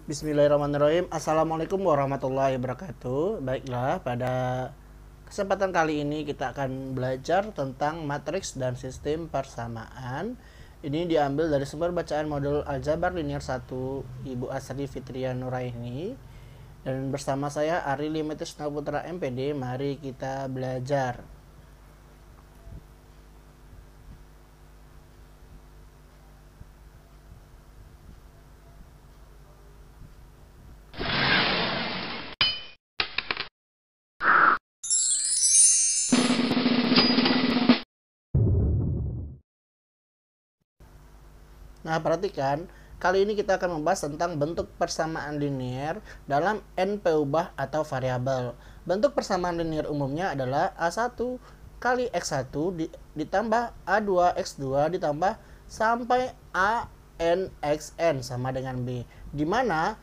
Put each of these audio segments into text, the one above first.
Bismillahirrahmanirrahim. Assalamualaikum warahmatullahi wabarakatuh. Baiklah, pada kesempatan kali ini kita akan belajar tentang matriks dan sistem persamaan. Ini diambil dari sumber bacaan modul Aljabar Linear 1 Ibu Asri Fitria Nuraini. Dan bersama saya Ari Limitis Putra MPD. Mari kita belajar. Nah, perhatikan, kali ini kita akan membahas tentang bentuk persamaan linear dalam n peubah atau variabel. Bentuk persamaan linear umumnya adalah A1 kali X1 ditambah A2 X2 ditambah sampai AN XN sama dengan B. Di mana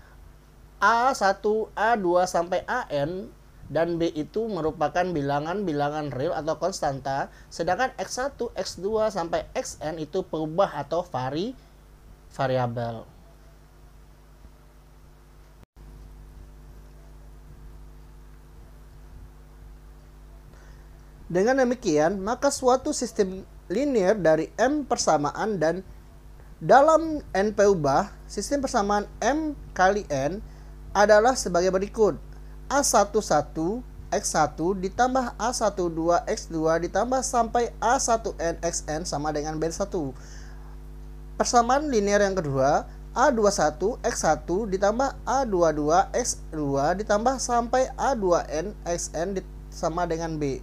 A1, A2 sampai AN dan B itu merupakan bilangan-bilangan real atau konstanta, sedangkan X1, X2 sampai Xn itu peubah atau variabel. Dengan demikian, maka suatu sistem linear dari M persamaan dan dalam N peubah, sistem persamaan M kali N adalah sebagai berikut. A11 X1 ditambah A12 X2 ditambah sampai A1N XN sama dengan B1. Persamaan linear yang kedua, A21 X1 ditambah A22 X2 ditambah sampai A2N XN sama dengan B.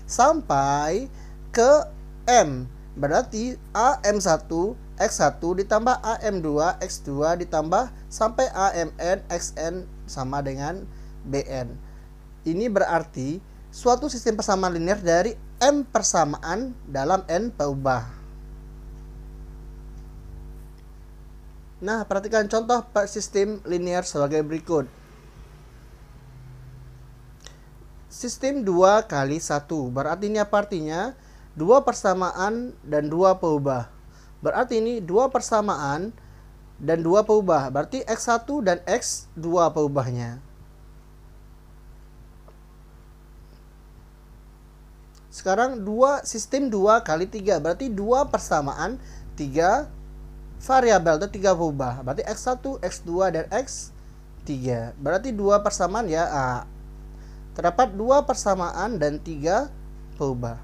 Sampai ke M, berarti AM1 X1 ditambah AM2 X2 ditambah sampai AMN XN sama dengan BN. Ini berarti suatu sistem persamaan linear dari M persamaan dalam N peubah. Nah, perhatikan contoh sistem linear sebagai berikut. Sistem 2 kali 1. Berarti ini apa artinya? 2 persamaan dan 2 peubah. Berarti ini 2 persamaan dan 2 peubah. Berarti X1 dan X2 peubahnya. Sekarang sistem 2 kali 3. Berarti 2 persamaan, 3 variabel atau 3 peubah. Berarti X1, X2 dan X3. Berarti 2 persamaan ya. Terdapat 2 persamaan dan 3 peubah.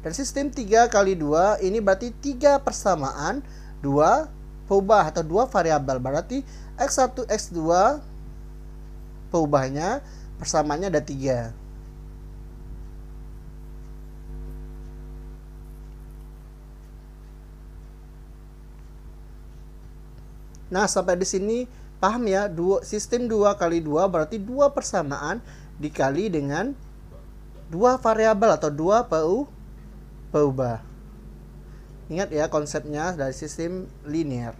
Dan sistem 3 kali 2 ini berarti 3 persamaan, 2 peubah atau 2 variabel. Berarti X1, X2 peubahnya, persamaannya ada 3. Nah, sampai di sini paham ya? Sistem 2 kali 2 berarti 2 persamaan dikali dengan 2 variabel atau 2 peubah. Ingat ya konsepnya dari sistem linear.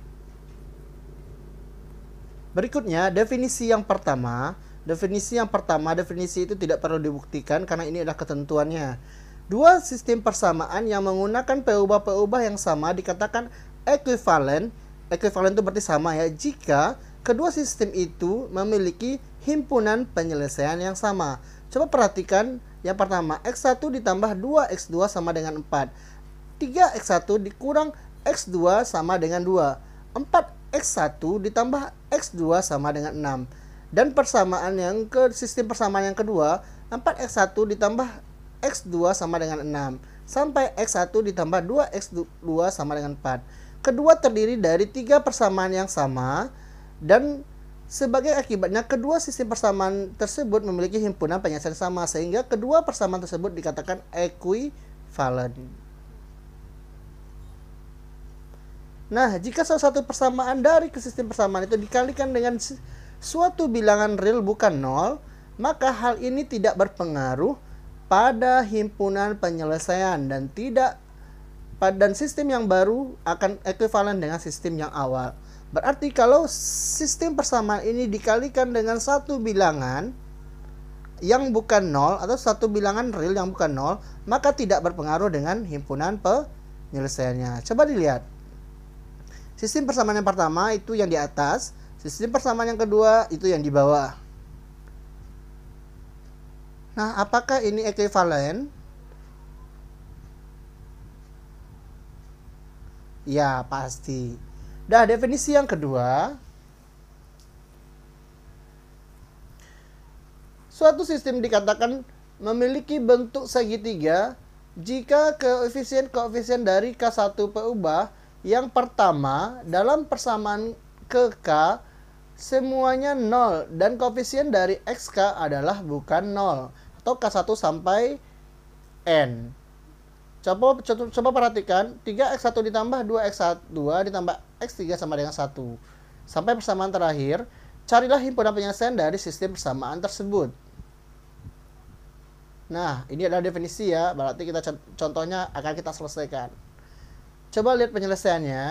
Berikutnya, definisi itu tidak perlu dibuktikan karena ini adalah ketentuannya. Dua sistem persamaan yang menggunakan peubah-peubah yang sama dikatakan ekuivalen. Ekuivalen itu berarti sama ya, jika kedua sistem itu memiliki himpunan penyelesaian yang sama. Coba perhatikan yang pertama, X1 ditambah 2X2 sama dengan 4. 3X1 dikurang X2 sama dengan 2. 4X1 ditambah X2 sama dengan 6. Dan sistem persamaan yang kedua, 4X1 ditambah X2 sama dengan 6. Sampai X1 ditambah 2X2 sama dengan 4. Kedua terdiri dari 3 persamaan yang sama dan sebagai akibatnya kedua sistem persamaan tersebut memiliki himpunan penyelesaian sama sehingga kedua persamaan tersebut dikatakan ekuivalen. Nah, jika salah satu persamaan dari sistem persamaan itu dikalikan dengan suatu bilangan real bukan 0, maka hal ini tidak berpengaruh pada himpunan penyelesaian dan sistem yang baru akan ekuivalen dengan sistem yang awal. Berarti kalau sistem persamaan ini dikalikan dengan satu bilangan yang bukan 0 atau satu bilangan real yang bukan 0, maka tidak berpengaruh dengan himpunan penyelesaiannya. Coba dilihat. Sistem persamaan yang pertama itu yang di atas, sistem persamaan yang kedua itu yang di bawah. Nah, apakah ini ekuivalen? Ya, pasti. Dah, definisi yang kedua. Suatu sistem dikatakan memiliki bentuk segitiga jika koefisien-koefisien dari K1 peubah yang pertama dalam persamaan ke K semuanya 0 dan koefisien dari XK adalah bukan 0 atau K1 sampai N. Coba perhatikan, 3x1 ditambah 2x2 ditambah x3 sama dengan 1. Sampai persamaan terakhir, carilah himpunan penyelesaian dari sistem persamaan tersebut. Nah, ini adalah definisi ya, berarti kita contohnya akan kita selesaikan. Coba lihat penyelesaiannya.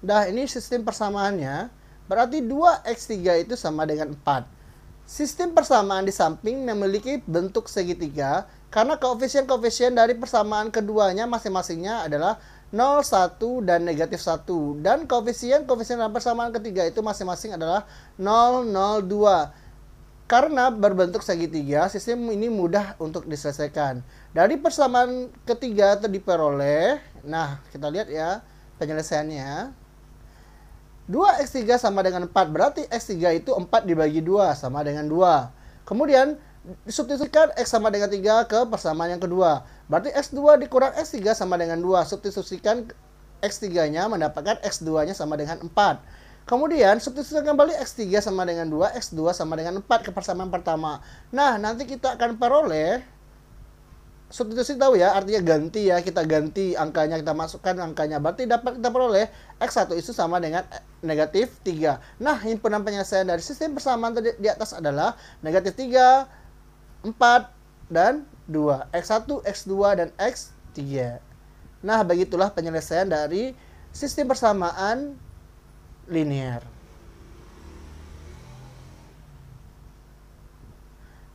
Nah, ini sistem persamaannya, berarti 2x3 itu sama dengan 4. Sistem persamaan di samping memiliki bentuk segitiga karena koefisien-koefisien dari persamaan keduanya masing-masingnya adalah 0, 1, dan negatif 1. Dan koefisien-koefisien dalam persamaan ketiga itu masing-masing adalah 0, 0, 2. Karena berbentuk segitiga, sistem ini mudah untuk diselesaikan. Dari persamaan ketiga itu diperoleh, nah kita lihat ya penyelesaiannya. 2x3 sama dengan 4, berarti x3 itu 4 dibagi 2 sama dengan 2. Kemudian substitusikan x sama dengan 3 ke persamaan yang kedua. Berarti x2 dikurang x3 sama dengan 2. Substitusikan x3-nya mendapatkan x2-nya sama dengan 4. Kemudian substitusikan kembali x3 sama dengan 2, x2 sama dengan 4 ke persamaan pertama. Nah, nanti kita akan peroleh substitusi, tahu ya, artinya ganti ya, kita ganti angkanya, kita masukkan angkanya, berarti dapat kita peroleh x1 itu sama dengan negatif 3. Nah, himpunan penyelesaian dari sistem persamaan di atas adalah negatif 3, 4, dan 2. x1, x2, dan x3. Nah, begitulah penyelesaian dari sistem persamaan linear.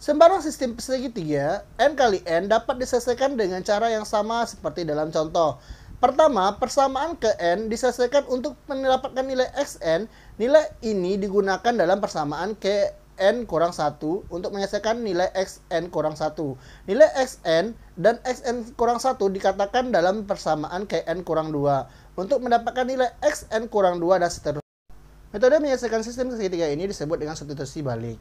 Sembarang sistem segitiga n kali n dapat diselesaikan dengan cara yang sama seperti dalam contoh. Pertama, persamaan ke n diselesaikan untuk mendapatkan nilai xn. Nilai ini digunakan dalam persamaan ke n kurang 1 untuk menyelesaikan nilai xn kurang 1. Nilai xn dan xn kurang 1 dikatakan dalam persamaan ke n kurang 2 untuk mendapatkan nilai xn kurang 2 dan seterusnya. Metode menyelesaikan sistem segitiga ini disebut dengan substitusi balik.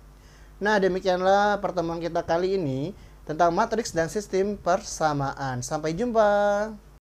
Nah, demikianlah pertemuan kita kali ini tentang matriks dan sistem persamaan. Sampai jumpa.